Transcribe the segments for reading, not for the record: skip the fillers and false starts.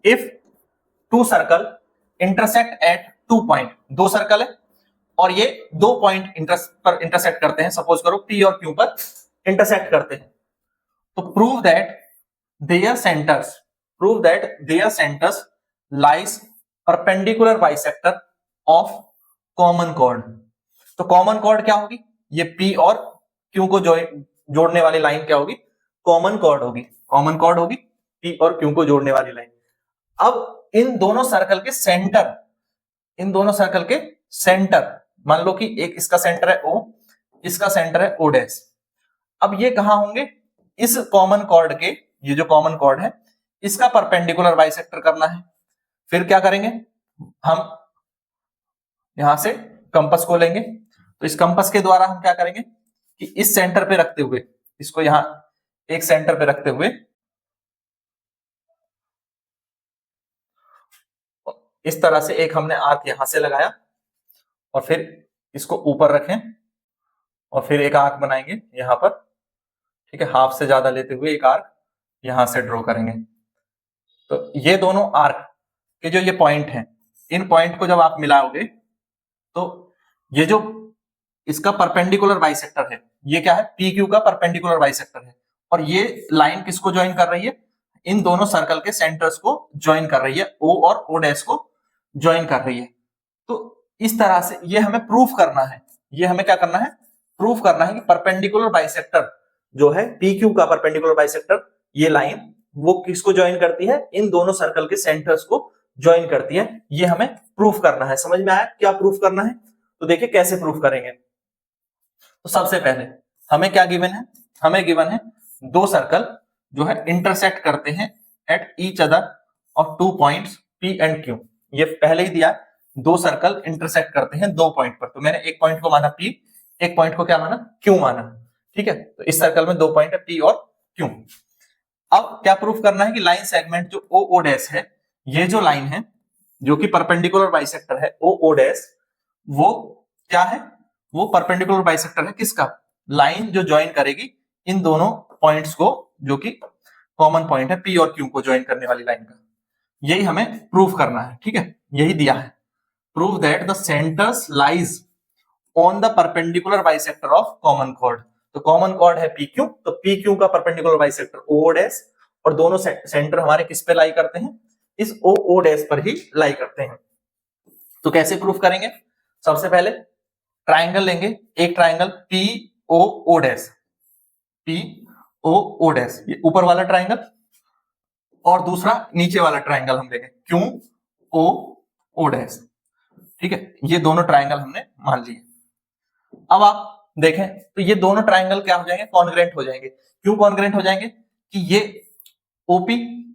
If two circle intersect at 2 point, दो circle है और ये 2 पॉइंट पर इंटरसेक्ट करते हैं, सपोज करो P और Q पर इंटरसेक्ट करते हैं, तो prove that there centres lies perpendicular bisector of common chord. तो कॉमन कॉर्ड क्या होगी, ये P और Q को जोड़ने वाली लाइन क्या होगी, कॉमन कॉर्ड होगी। कॉमन कॉर्ड होगी P और Q को जोड़ने वाली लाइन। अब इन दोनों सर्कल के सेंटर, मान लो कि एक इसका सेंटर है O, इसका सेंटर है O डैश। अब ये कहां होंगे, इस कॉमन कॉर्ड के, ये जो कॉमन कॉर्ड है इसका परपेंडिकुलर बाइसेक्टर करना है। फिर क्या करेंगे, हम यहां से कंपास को लेंगे, तो इस कंपास के द्वारा हम क्या करेंगे कि इस सेंटर पे रखते हुए, इसको यहां एक सेंटर पे रखते हुए इस तरह से एक हमने आर्क यहां से लगाया और फिर इसको ऊपर रखें और फिर एक आर्क बनाएंगे यहां पर, ठीक है, हाफ से ज्यादा लेते हुए एक आर्क यहां से ड्रॉ करेंगे। तो ये दोनों आर्क के जो ये पॉइंट हैं, इन पॉइंट को जब आप मिलाओगे तो ये जो इसका परपेंडिकुलर बाइसेक्टर है, ये क्या है, पी क्यू का परपेंडिकुलर बाइसेक्टर है, और ये लाइन किसको ज्वाइन कर रही है, इन दोनों सर्कल के सेंटर्स को ज्वाइन कर रही है, ओ और ओ डैश को ज्वाइन कर रही है। तो इस तरह से ये हमें प्रूफ करना है, ये हमें क्या करना है, प्रूफ करना है कि परपेंडिकुलर बाइसेक्टर जो है पी क्यू का परपेंडिकुलर बाइसेक्टर, ये लाइन वो किसको ज्वाइन करती है, इन दोनों सर्कल के सेंटर्स को ज्वाइन करती है। ये हमें प्रूफ करना है। समझ में आया क्या प्रूफ करना है? तो देखिए कैसे प्रूफ करेंगे। तो सबसे पहले हमें क्या गिवन है, हमें गिवन है दो सर्कल जो है इंटरसेक्ट करते हैं at each other of 2 points P and Q। ये पहले ही दिया, दो सर्कल इंटरसेक्ट करते हैं 2 पॉइंट पर, तो मैंने एक पॉइंट को माना P, एक पॉइंट को क्या माना, Q माना, ठीक है। तो इस सर्कल में 2 पॉइंट है P और Q। अब क्या प्रूफ करना है कि लाइन सेगमेंट जो O डैश है, ये जो लाइन है जो कि परपेंडिकुलर बाइसेक्टर है O डैश, वो क्या है, वो परपेंडिकुलर बाइसेक्टर है किसका, लाइन जो ज्वाइन करेगी इन दोनों पॉइंट्स को, जो कि कॉमन पॉइंट है P और Q को ज्वाइन करने वाली लाइन का। यही हमें प्रूफ करना है, ठीक है, यही दिया है। Prove that the centres lies on the perpendicular bisector of common chord. तो कॉमन कॉर्ड है PQ, तो PQ का परपेंडिकुलर बाइसेक्टर O डैश, और दोनों सेंटर हमारे किस पे लाई करते हैं, इस O डैश पर ही लाई करते हैं। तो कैसे प्रूफ करेंगे, सबसे पहले ट्राइंगल लेंगे, एक triangle POO dash, POO dash, ये ऊपर वाला ट्राइंगल, और दूसरा नीचे वाला ट्राइंगल हम लेंगे QOO डैश, ठीक है। ये दोनों ट्राइंगल हमने मान लिए। अब आप देखें तो ये दोनों ट्राइंगल क्या हो जाएंगे, कॉन्ग्रेंट हो जाएंगे। क्यों कॉन्ग्रेंट हो जाएंगे, कि ये OP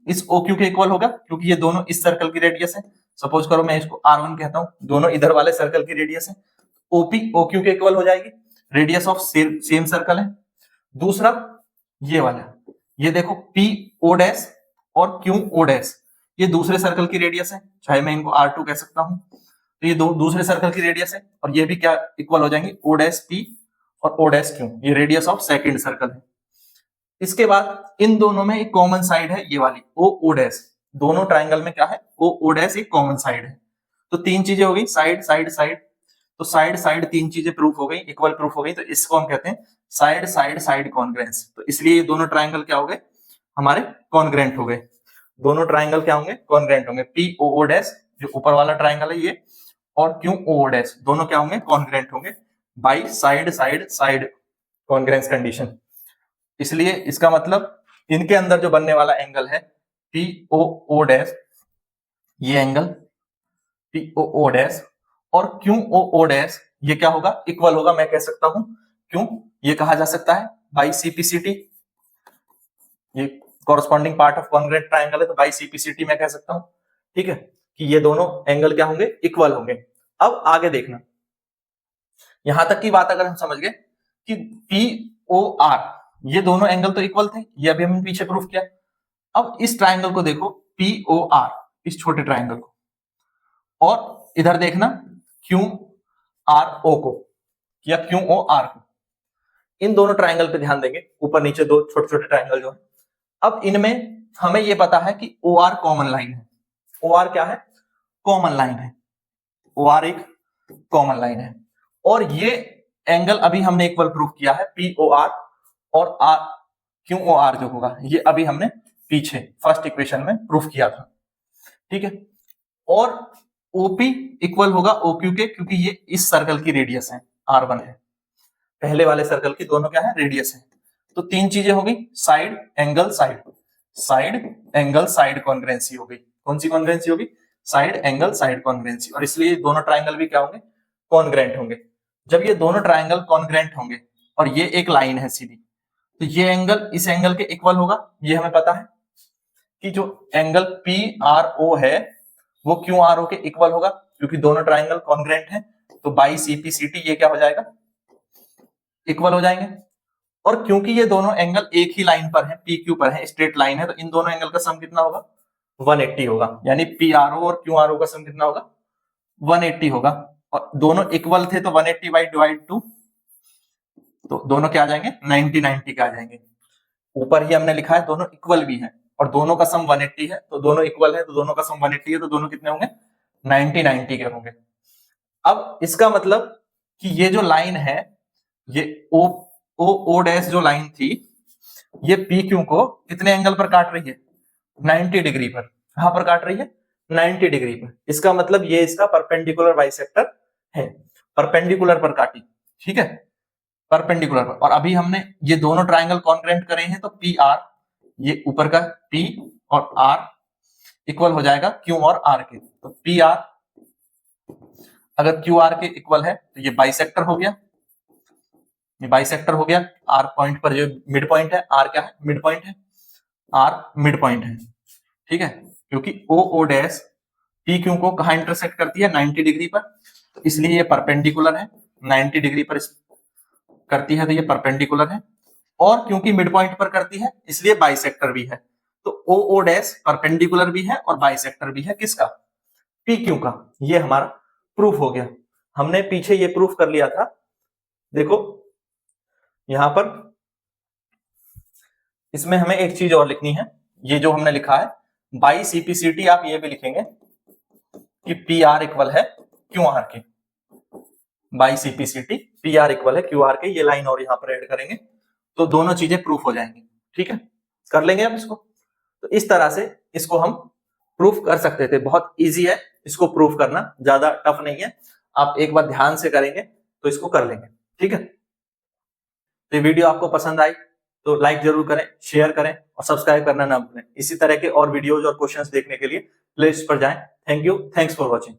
इस OQ के इक्वल होगा, क्योंकि ये दोनों इस सर्कल की रेडियस है। सपोज करो मैं इसको R1 कहता हूं, दोनों इधर वाले सर्कल की रेडियस है, OP OQ के इक्वल हो जाएगी, रेडियस ऑफ सेम सर्कल है। दूसरा ये वाला, ये देखो PO डैश और QO डैश, ये दूसरे सर्कल की रेडियस है, चाहे मैं इनको R2 कह सकता हूं, तो ये दूसरे सर्कल की रेडियस है, और ये भी क्या इक्वल हो जाएंगे, O डैश P और O डैश Q, ये रेडियस ऑफ सेकंड सर्कल है। इसके बाद इन दोनों में एक कॉमन साइड है, ये वाली OO डैश, दोनों ट्राइंगल में क्या है, OO डैश एक कॉमन साइड है। तो तीन चीजें हो गई, साइड साइड साइड, तो साइड साइड तीन चीजें प्रूफ हो गई, इक्वल प्रूफ हो गई, तो इसको हम कहते हैं साइड साइड साइड कॉन्ग्रेंस। तो इसलिए ये दोनों ट्राइंगल क्या हो गए, हमारे कॉन्ग्रेंट हो गए। दोनों ट्राइंगल क्या होंगे, कॉन्ग्रेंट होंगे। POO डैश जो ऊपर वाला ट्राइंगल है ये, और QOO डैश, दोनों क्या होंगे, कॉन्ग्रेंट होंगे by side side side congruence condition. इसलिए इसका मतलब इनके अंदर जो बनने वाला एंगल है POO डैश, ये एंगल POO डैश और QOO डैश, ये क्या होगा, इक्वल होगा। मैं कह सकता हूं, क्यों ये कहा जा सकता है, बाई CPCT, ये corresponding part of congruent triangle है, तो बाई CPCT मैं कह सकता हूं, ठीक है, कि ये दोनों एंगल क्या होंगे, इक्वल होंगे। अब आगे देखना, यहां तक की बात अगर हम समझ गए कि POR, ये दोनों एंगल तो इक्वल थे, ये अभी हमने पीछे प्रूफ किया। अब इस ट्राइंगल को देखो POR, इस छोटे ट्राइंगल को, और इधर देखना QRO को या QOR को, इन दोनों ट्राइंगल पे ध्यान देंगे, ऊपर नीचे दो छोटे छोटे ट्राइंगल जो है। अब इनमें हमें ये पता है कि OR कॉमन लाइन है, ओ आर क्या है, कॉमन लाइन है, ओ आर एक कॉमन लाइन है। और ये एंगल अभी हमने इक्वल प्रूफ किया है, पी ओ आर और आर क्यू ओ आर जो होगा, ये अभी हमने पीछे फर्स्ट इक्वेशन में प्रूफ किया था, ठीक है। और ओपी इक्वल होगा ओक्यू के, क्योंकि ये इस सर्कल की रेडियस है, R1 है, पहले वाले सर्कल की दोनों क्या है, रेडियस है। तो तीन चीजें हो गई, side angle side, side angle side congruency हो गई। कौन सी कॉन्ग्रुएंसी होगी, साइड एंगल साइड कॉन्ग्रुएंसी। और इसलिए दोनों ट्राइंगल भी क्या होंगे, कॉन्ग्रुएंट होंगे। जब ये दोनों ट्राइंगल कॉन्ग्रुएंट होंगे और ये एक लाइन है सीधी, तो ये एंगल इस एंगल के इक्वल होगा। ये हमें पता है कि जो एंगल पी आर ओ है वो क्यू आर ओ के इक्वल होगा, क्योंकि दोनों ट्राइंगल कॉन्ग्रुएंट हैं। तो बाई सीपी सीटी ये क्या हो जाएगा, इक्वल हो जाएंगे। और क्योंकि ये दोनों एंगल एक ही लाइन पर है, पी क्यू पर है, स्ट्रेट लाइन है, तो इन दोनों एंगल का सम कितना होगा, 180 होगा। यानी पी आर ओ और क्यू आर ओ का सम कितना होगा, 180 होगा। और दोनों इक्वल थे तो 180 बाई डिवाइड 2, तो दोनों क्या आ जाएंगे, 90 90 के आ जाएंगे। ऊपर ही हमने लिखा है दोनों इक्वल भी है और दोनों का सम 180 है, तो दोनों इक्वल है तो दोनों का सम 180 है, तो दोनों कितने होंगे, 90 90 के होंगे। अब इसका मतलब कि ये जो लाइन है, ये ओ ओ ओ डैश जो लाइन थी, ये पी क्यू को कितने एंगल पर काट रही है, 90 डिग्री पर। कहां पर काट रही है, 90 डिग्री पर। इसका मतलब ये इसका परपेंडिकुलर बाइसेक्टर है, परपेंडिकुलर पर काटी, ठीक है, परपेंडिकुलर पर। और अभी हमने ये दोनों ट्राइंगल कॉन्ग्रुएंट करे हैं, तो पी आर, ये ऊपर का पी और आर इक्वल हो जाएगा क्यू और आर के। तो पी आर अगर क्यू आर के इक्वल है तो ये बाइसेक्टर हो गया, ये बाइसेक्टर हो गया। आर पॉइंट पर जो मिड पॉइंट है, आर क्या है, मिड पॉइंट है, आर मिड पॉइंट है, ठीक है। क्योंकि ओ ओ डैश पी क्यू को कहां इंटरसेक्ट करती है, 90 डिग्री पर, तो इसलिए ये परपेंडिकुलर है, 90 डिग्री पर करती है, तो ये परपेंडिकुलर है। और क्योंकि मिड पॉइंट पर करती है इसलिए बाइसेक्टर भी है। तो ओ ओ डैश परपेंडिकुलर भी है और बाइसेक्टर भी है, किसका, पी क्यू का। ये हमारा प्रूफ हो गया। हमने पीछे ये प्रूफ कर लिया था, देखो यहां पर इसमें हमें एक चीज और लिखनी है। ये जो हमने लिखा है बाई सीपीसीटी, आप ये भी लिखेंगे कि पी आर इक्वल है क्यू आर के, by CPCT P R equal है क्यू आर के। ये लाइन और यहां पर ऐड करेंगे तो दोनों चीजें प्रूफ हो जाएंगी, ठीक है। कर लेंगे अब इसको। तो इस तरह से इसको हम प्रूफ कर सकते थे। बहुत इजी है इसको प्रूफ करना, ज्यादा टफ नहीं है। आप एक बार ध्यान से करेंगे तो इसको कर लेंगे, ठीक है। तो ये वीडियो आपको पसंद आई तो लाइक जरूर करें, शेयर करें और सब्सक्राइब करना ना भूलें। इसी तरह के और वीडियोज और क्वेश्चंस देखने के लिए प्लेलिस्ट पर जाएं। Thank you, thanks for watching.